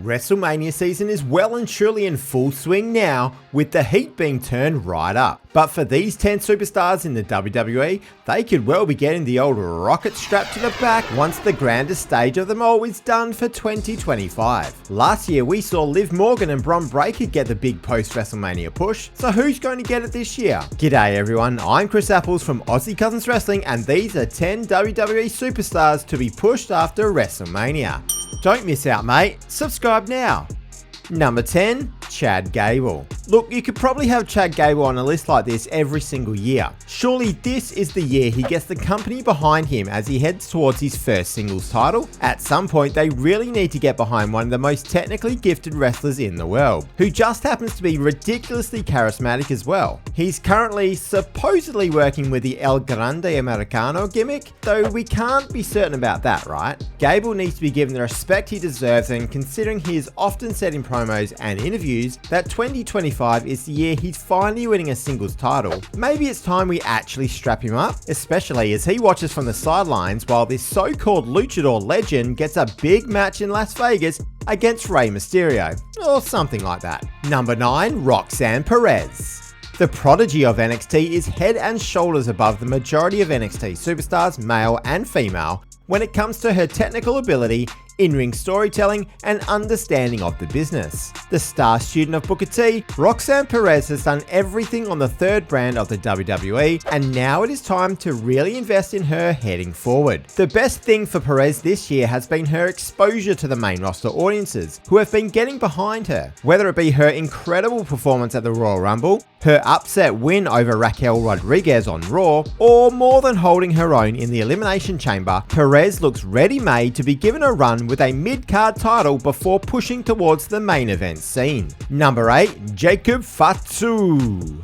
WrestleMania season is well and truly in full swing now, with the heat being turned right up. But for these 10 superstars in the WWE, they could well be getting the old rocket strapped to the back once the grandest stage of them all is done for 2025. Last year we saw Liv Morgan and Bron Breakker get the big post-WrestleMania push, so who's going to get it this year? G'day everyone, I'm Chris Apples from Aussie Cousins Wrestling, and these are 10 WWE superstars to be pushed after WrestleMania. Don't miss out, mate. Subscribe now. Number 10, Chad Gable. Look, you could probably have Chad Gable on a list like this every single year. Surely this is the year he gets the company behind him as he heads towards his first singles title. At some point, they really need to get behind one of the most technically gifted wrestlers in the world, who just happens to be ridiculously charismatic as well. He's currently supposedly working with the El Grande Americano gimmick, though we can't be certain about that, right? Gable needs to be given the respect he deserves, and considering he is often said in promos and interviews that 2025 is the year he's finally winning a singles title, maybe it's time we actually strap him up, especially as he watches from the sidelines while this so-called luchador legend gets a big match in Las Vegas against Rey Mysterio, or something like that. Number 9, Roxanne Perez. The prodigy of NXT is head and shoulders above the majority of NXT superstars, male and female, when it comes to her technical ability, in-ring storytelling, and understanding of the business. The star student of Booker T, Roxanne Perez has done everything on the third brand of the WWE, and now it is time to really invest in her heading forward. The best thing for Perez this year has been her exposure to the main roster audiences, who have been getting behind her. Whether it be her incredible performance at the Royal Rumble, her upset win over Raquel Rodriguez on Raw, or more than holding her own in the Elimination Chamber, Perez looks ready-made to be given a run with a mid-card title before pushing towards the main event scene. Number 8, Jacob Fatu.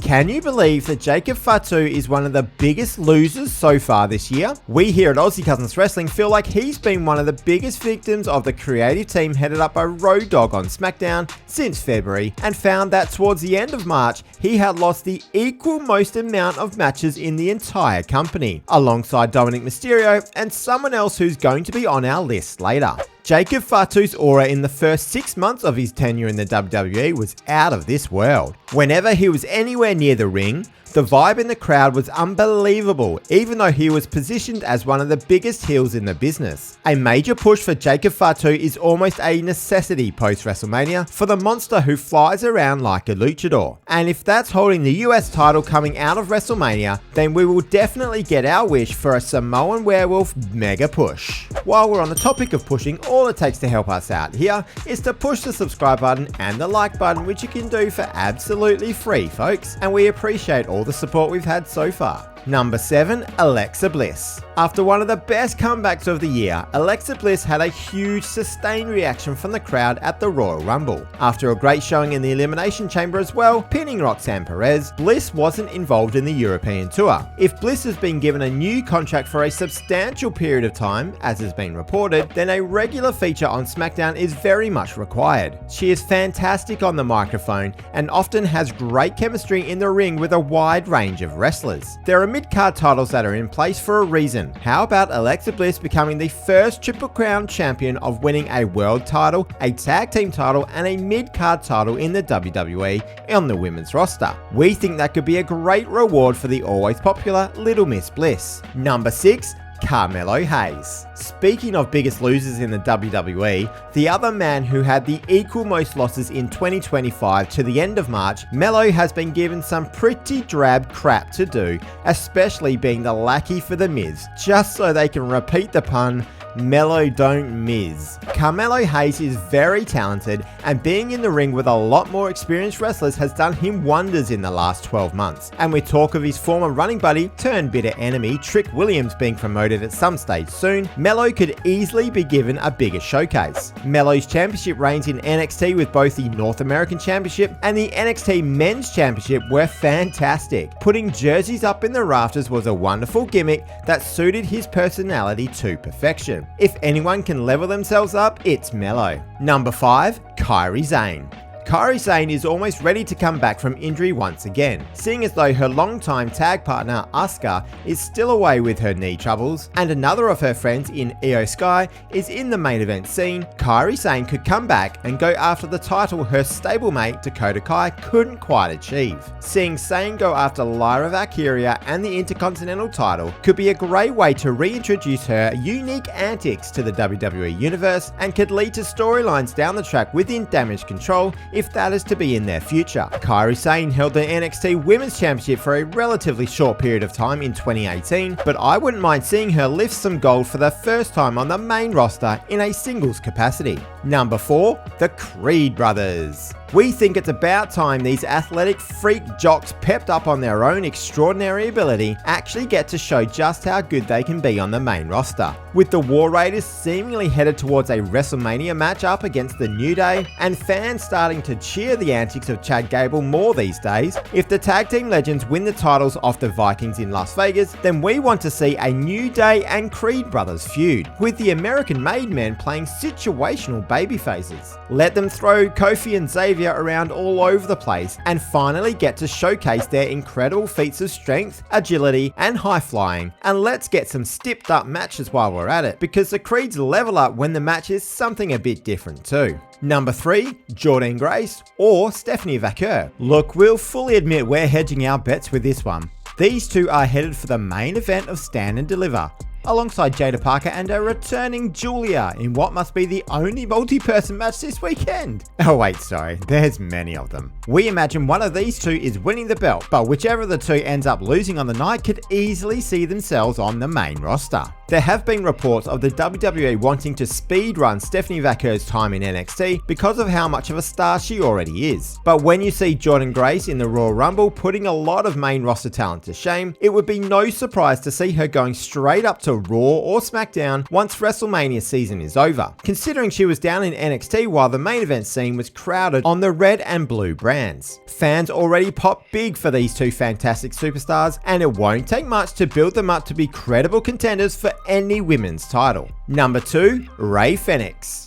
Can you believe that Jacob Fatu is one of the biggest losers so far this year? We here at Aussie Cousins Wrestling feel like he's been one of the biggest victims of the creative team headed up by Road Dogg on SmackDown since February, and found that towards the end of March he had lost the equal most amount of matches in the entire company, alongside Dominic Mysterio and someone else who's going to be on our list later. Jacob Fatu's aura in the first 6 months of his tenure in the WWE was out of this world. Whenever he was anywhere near the ring, the vibe in the crowd was unbelievable, even though he was positioned as one of the biggest heels in the business. A major push for Jacob Fatu is almost a necessity post-WrestleMania for the monster who flies around like a luchador. And if that's holding the US title coming out of WrestleMania, then we will definitely get our wish for a Samoan Werewolf mega push. While we're on the topic of pushing, all it takes to help us out here is to push the subscribe button and the like button, which you can do for absolutely free, folks, and we appreciate all the support we've had so far. Number 7, Alexa Bliss. After one of the best comebacks of the year, Alexa Bliss had a huge sustained reaction from the crowd at the Royal Rumble. After a great showing in the Elimination Chamber as well, pinning Roxanne Perez, Bliss wasn't involved in the European tour. If Bliss has been given a new contract for a substantial period of time, as has been reported, then a regular feature on SmackDown is very much required. She is fantastic on the microphone and often has great chemistry in the ring with a wide range of wrestlers. There are mid-card titles that are in place for a reason. How about Alexa Bliss becoming the first Triple Crown champion of winning a world title, a tag team title, and a mid-card title in the WWE on the women's roster? We think that could be a great reward for the always popular Little Miss Bliss. Number 6, Carmelo Hayes. Speaking of biggest losers in the WWE, the other man who had the equal most losses in 2025 to the end of March, Melo has been given some pretty drab crap to do, especially being the lackey for The Miz, just so they can repeat the pun, Melo don't Miz. Carmelo Hayes is very talented, and being in the ring with a lot more experienced wrestlers has done him wonders in the last 12 months. And with talk of his former running buddy turned bitter enemy Trick Williams being promoted at some stage soon, Melo could easily be given a bigger showcase. Melo's championship reigns in NXT with both the North American Championship and the NXT Men's Championship were fantastic. Putting jerseys up in the rafters was a wonderful gimmick that suited his personality to perfection. If anyone can level themselves up, it's Melo. Number 5, Kairi Sane. Kairi Sane is almost ready to come back from injury once again, seeing as though her longtime tag partner Asuka is still away with her knee troubles, and another of her friends in Io Sky is in the main event scene. Kairi Sane could come back and go after the title her stablemate Dakota Kai couldn't quite achieve. Seeing Sane go after Lyra Valkyria and the Intercontinental title could be a great way to reintroduce her unique antics to the WWE Universe, and could lead to storylines down the track within Damage Control if that is to be in their future. Kairi Sane held the NXT Women's Championship for a relatively short period of time in 2018, but I wouldn't mind seeing her lift some gold for the first time on the main roster in a singles capacity. Number 4, the Creed brothers. We think it's about time these athletic freak jocks, pepped up on their own extraordinary ability, actually get to show just how good they can be on the main roster. With the War Raiders seemingly headed towards a WrestleMania match up against the New Day, and fans starting to cheer the antics of Chad Gable more these days, if the tag team legends win the titles off the Vikings in Las Vegas, then we want to see a New Day and Creed brothers feud, with the American-made men playing situational babyfaces. Let them throw Kofi and Xavier around all over the place, and finally get to showcase their incredible feats of strength, agility, and high flying. And let's get some stepped up matches while we're at it, because the Creeds level up when the match is something a bit different too. Number 3, Jordynne Grace or Stephanie Vaquer. Look, we'll fully admit we're hedging our bets with this one. These two are headed for the main event of Stand and Deliver, alongside Jada Parker and a returning Julia in what must be the only multi-person match this weekend. Oh wait, sorry, there's many of them. We imagine one of these two is winning the belt, but whichever of the two ends up losing on the night could easily see themselves on the main roster. There have been reports of the WWE wanting to speedrun Stephanie Vaquer's time in NXT because of how much of a star she already is. But when you see Jordynne Grace in the Royal Rumble putting a lot of main roster talent to shame, it would be no surprise to see her going straight up to Raw or SmackDown once WrestleMania season is over, considering she was down in NXT while the main event scene was crowded on the red and blue brands. Fans already pop big for these two fantastic superstars, and it won't take much to build them up to be credible contenders for any women's title. Number 2, Rey Fenix.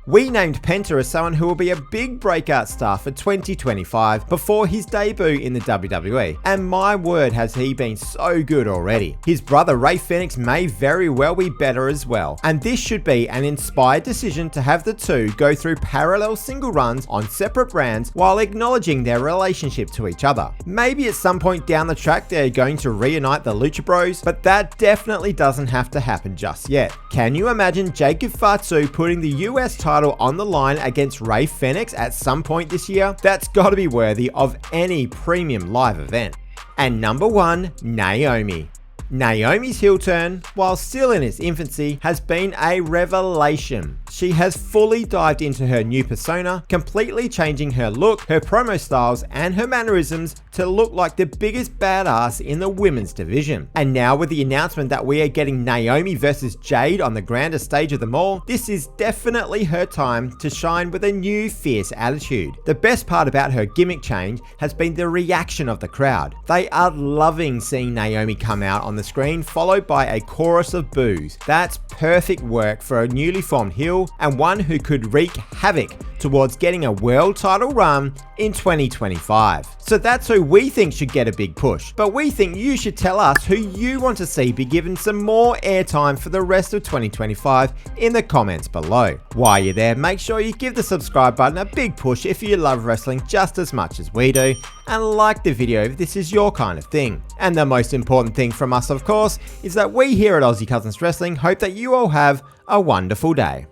We named Penta as someone who will be a big breakout star for 2025 before his debut in the WWE, and my word has he been so good already. His brother Rey Fenix may very well be better as well, and this should be an inspired decision to have the two go through parallel single runs on separate brands while acknowledging their relationship to each other. Maybe at some point down the track they're going to reunite the Lucha Bros, but that definitely doesn't have to happen just yet. Can you imagine Jacob Fatu putting the US title on the line against Rey Fenix at some point this year? That's got to be worthy of any premium live event. And number 1, Naomi. Naomi's heel turn, while still in its infancy, has been a revelation. She has fully dived into her new persona, completely changing her look, her promo styles, and her mannerisms to look like the biggest badass in the women's division. And now with the announcement that we are getting Naomi versus Jade on the grandest stage of them all, this is definitely her time to shine with a new fierce attitude. The best part about her gimmick change has been the reaction of the crowd. They are loving seeing Naomi come out on the screen, followed by a chorus of boos. That's perfect work for a newly formed heel, and one who could wreak havoc towards getting a world title run in 2025. So that's who we think should get a big push, but we think you should tell us who you want to see be given some more airtime for the rest of 2025 in the comments below. While you're there, make sure you give the subscribe button a big push if you love wrestling just as much as we do, and like the video if this is your kind of thing. And the most important thing from us, of course, is that we here at Aussie Cousins Wrestling hope that you all have a wonderful day.